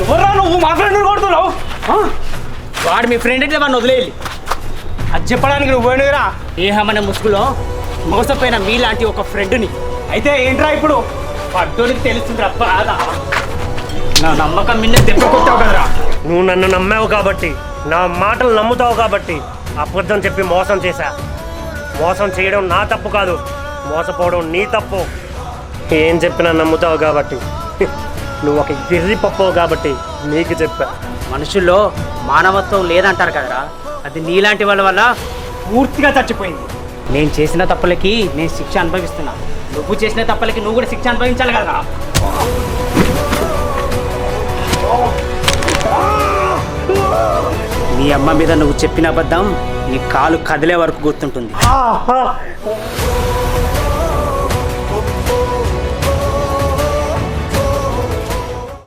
ఎవర్రా నువ్వు మా ఫ్రెండ్ కొడుతున్నావు? వాడు మీ ఫ్రెండ్ అయితే వాడిని వదిలేయాలి. అది చెప్పడానికి నువ్వు పోయినరా? ఏమన్న ముసుగులో మోసపోయిన మీలాంటి ఒక ఫ్రెండ్ని అయితే ఏంట్రా ఇప్పుడు? పడ్డోనికి తెలుస్తుంది బాధ. నా నమ్మకం మిన్న దెబ్బ కొట్టావు కదరా. నువ్వు నన్ను నమ్మావు కాబట్టి, నా మాటలు నమ్ముతావు కాబట్టి అబద్ధం చెప్పి మోసం చేశా. మోసం చేయడం నా తప్పు కాదు, మోసపోవడం నీ తప్పు. ఏం చెప్పినా నమ్ముతావు కాబట్టి, నువ్వు ఒక గిర్రి పప్పవు కాబట్టి నీకు చెప్పా. మనుషుల్లో మానవత్వం లేదంటారు కదరా, అది నీలాంటి వాళ్ళ వల్ల పూర్తిగా చచ్చిపోయింది. నేను చేసిన తప్పులకి నేను శిక్ష అనుభవిస్తున్నా, నువ్వు చేసిన తప్పులకి నువ్వు కూడా శిక్ష అనుభవించాలి కదరా. నీ అమ్మ మీద నువ్వు చెప్పిన అబద్ధం నీ కాలు కదిలే వరకు గుర్తుంటుంది.